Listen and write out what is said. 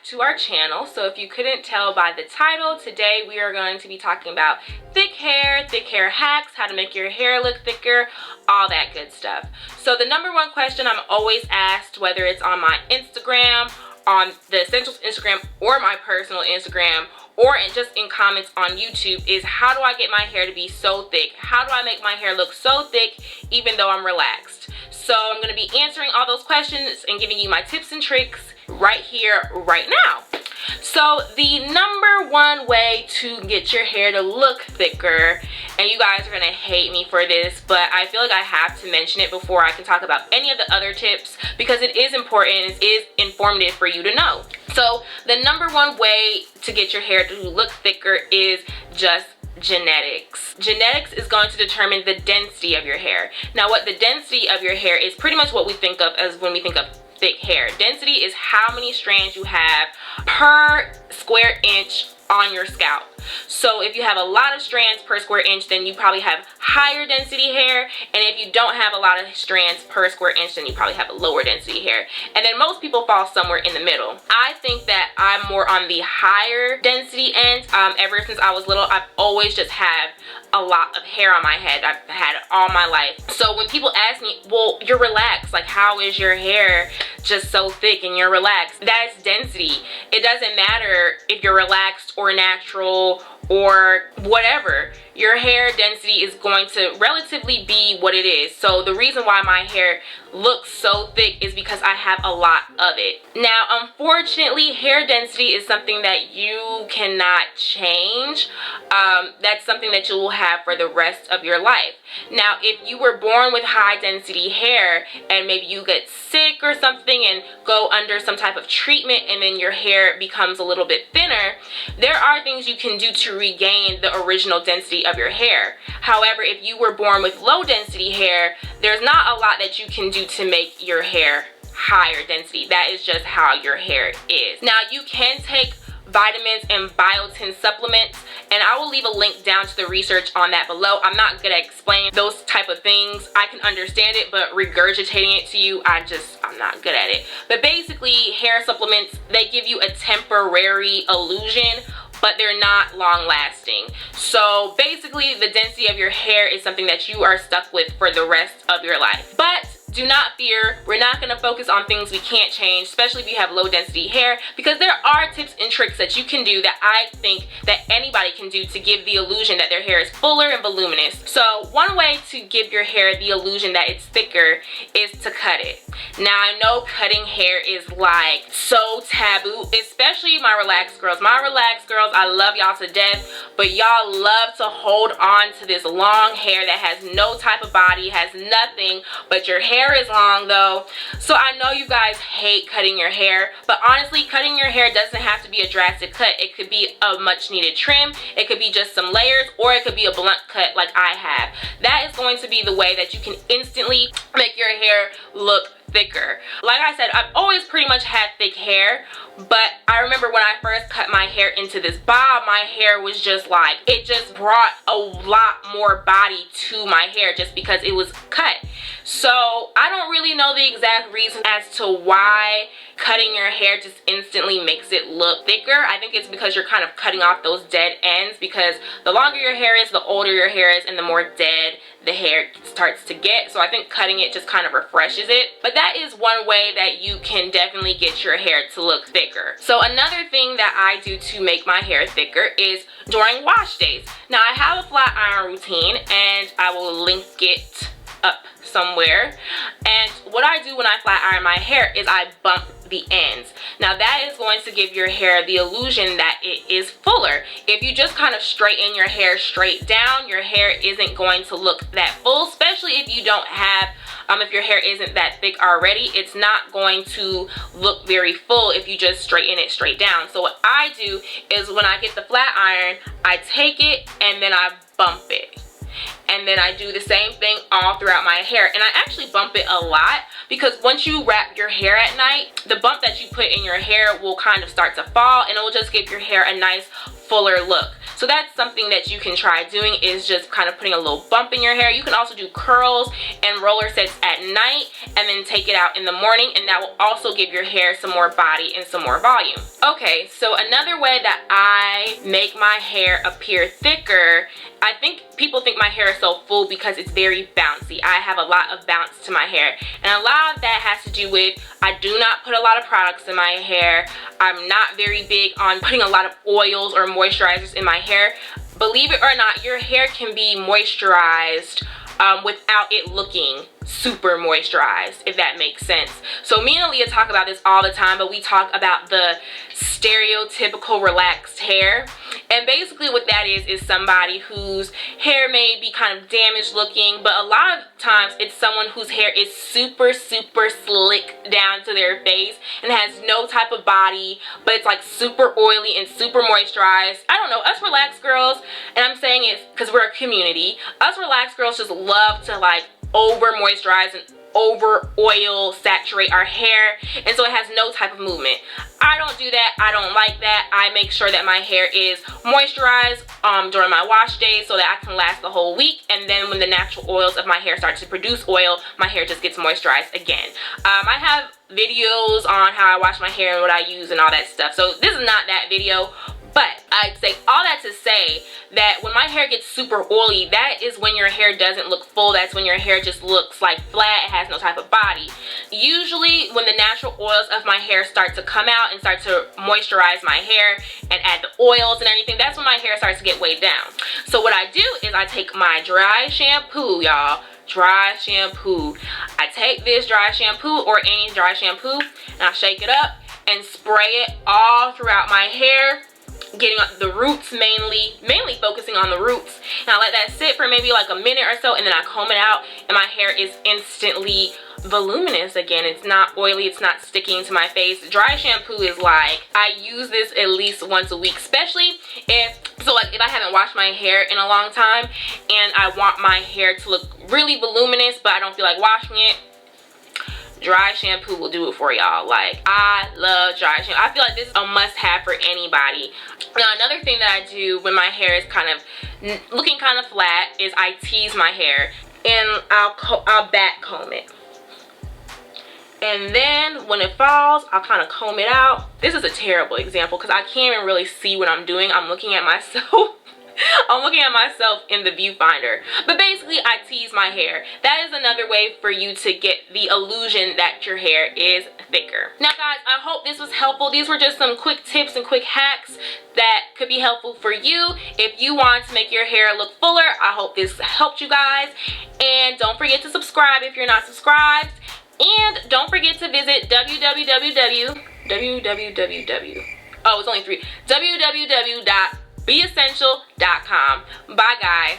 to our channel. So if you couldn't tell by the title, today we are going to be talking about thick hair hacks, how to make your hair look thicker, all that good stuff. So the number one question I'm always asked, whether it's on my Instagram, on the Essntl Instagram, or my personal Instagram, or just in comments on YouTube, is how do I get my hair to be so thick? How do I make my hair look so thick even though I'm relaxed? So I'm going to be answering all those questions and giving you my tips and tricks right here, right now. So the number one way to get your hair to look thicker, and you guys are going to hate me for this, but I feel like I have to mention it before I can talk about any of the other tips, because it is important, it is informative for you to know. So the number one way to get your hair to look thicker is just genetics. Genetics is going to determine the density of your hair. Now, what the density of your hair is pretty much what we think of as when we think of thick hair. Density is how many strands you have per square inch on your scalp. So if you have a lot of strands per square inch, then you probably have higher density hair, and if you don't have a lot of strands per square inch, then you probably have a lower density hair. And then most people fall somewhere in the middle. I think that I'm more on the higher density end. Ever since I was little, I've always just had a lot of hair on my head. I've had it all my life. So when people ask me, well, you're relaxed, like how is your hair just so thick and you're relaxed? That's density. It doesn't matter if you're relaxed or natural or whatever. Your hair density is going to relatively be what it is. So the reason why my hair looks so thick is because I have a lot of it. Now, unfortunately, hair density is something that you cannot change. That's something that you will have for the rest of your life. Now, if you were born with high density hair and maybe you get sick or something and go under some type of treatment and then your hair becomes a little bit thinner, there are things you can do to regain the original density of your hair. However, if you were born with low density hair, there's not a lot that you can do to make your hair higher density. That is just how your hair is. Now, you can take vitamins and biotin supplements, and I will leave a link down to the research on that below. I'm not good at explaining those type of things. I can understand it, but regurgitating it to you, I'm not good at it. But basically, hair supplements, they give you a temporary illusion, but they're not long lasting. So basically, the density of your hair is something that you are stuck with for the rest of your life. But do not fear, we're not going to focus on things we can't change, especially if you have low density hair, because there are tips and tricks that you can do that I think that anybody can do to give the illusion that their hair is fuller and voluminous. So one way to give your hair the illusion that it's thicker is to cut it. Now, I know cutting hair is like so taboo, especially my relaxed girls. My relaxed girls, I love y'all to death, but y'all love to hold on to this long hair that has no type of body, has nothing, but your hair is long though. So I know you guys hate cutting your hair, but honestly, cutting your hair doesn't have to be a drastic cut. It could be a much needed trim, it could be just some layers, or it could be a blunt cut like I have. That is going to be the way that you can instantly make your hair look thicker. Like I said, I've always pretty much had thick hair, but I remember when I first cut my hair into this bob, my hair was just like, it just brought a lot more body to my hair just because it was cut. So I don't really know the exact reason as to why cutting your hair just instantly makes it look thicker. I think it's because you're kind of cutting off those dead ends, because the longer your hair is, the older your hair is, and the more dead the hair starts to get. So I think cutting it just kind of refreshes it. But that is one way that you can definitely get your hair to look thicker. So another thing that I do to make my hair thicker is during wash days. Now, I have a flat iron routine, and I will link it up somewhere. And what I do when I flat iron my hair is I bump the ends. Now, that is going to give your hair the illusion that it is fuller. If you just kind of straighten your hair straight down, your hair isn't going to look that full, especially if you don't have if your hair isn't that thick already. It's not going to look very full if you just straighten it straight down. So what I do is when I get the flat iron, I take it and then I bump it. And then I do the same thing all throughout my hair. And I actually bump it a lot, because once you wrap your hair at night, the bump that you put in your hair will kind of start to fall, and it will just give your hair a nice fuller look. So that's something that you can try doing, is just kind of putting a little bump in your hair. You can also do curls and roller sets at night and then take it out in the morning, and that will also give your hair some more body and some more volume. Okay, so another way that I make my hair appear thicker, I think people think my hair is so full because it's very bouncy. I have a lot of bounce to my hair, and a lot of that has to do with I do not put a lot of products in my hair. I'm not very big on putting a lot of oils or moisturizers in my hair. Believe it or not, your hair can be moisturized without it looking super moisturized, if that makes sense. So me and Aaliyah talk about this all the time, but we talk about the stereotypical relaxed hair. And basically what that is somebody whose hair may be kind of damaged looking, but a lot of times it's someone whose hair is super slick down to their face and has no type of body, but it's like super oily and super moisturized. I don't know, us relaxed girls, and I'm saying it because we're a community, us relaxed girls just love to like over moisturize and over oil saturate our hair, and so it has no type of movement. I don't do that. I don't like that. I make sure that my hair is moisturized during my wash days so that I can last the whole week, and then when the natural oils of my hair start to produce oil, my hair just gets moisturized again. I have videos on how I wash my hair and what I use and all that stuff, so this is not that video. But I'd say all that to say that when my hair gets super oily, that is when your hair doesn't look full. That's when your hair just looks like flat. It has no type of body. Usually when the natural oils of my hair start to come out and start to moisturize my hair and add the oils and everything, that's when my hair starts to get weighed down. So what I do is I take my dry shampoo, y'all. Dry shampoo. I take this dry shampoo or any dry shampoo and I shake it up and spray it all throughout my hair, getting the roots, mainly focusing on the roots, and I let that sit for maybe like a minute or so, and then I comb it out and my hair is instantly voluminous again. It's not oily, it's not sticking to my face. Dry shampoo is like, I use this at least once a week, especially if I haven't washed my hair in a long time and I want my hair to look really voluminous but I don't feel like washing it. Dry shampoo will do it for y'all. Like, I love dry shampoo. I feel like this is a must-have for anybody. Now, another thing that I do when my hair is kind of looking kind of flat is I tease my hair and I'll back comb it. And then when it falls, I'll kind of comb it out. This is a terrible example because I can't even really see what I'm doing. I'm looking at myself. I'm looking at myself in the viewfinder. But basically, I tease my hair. That is another way for you to get the illusion that your hair is thicker. Now guys, I hope this was helpful. These were just some quick tips and quick hacks that could be helpful for you if you want to make your hair look fuller. I hope this helped you guys. And don't forget to subscribe if you're not subscribed. And don't forget to visit www.beessntl.com. Bye guys.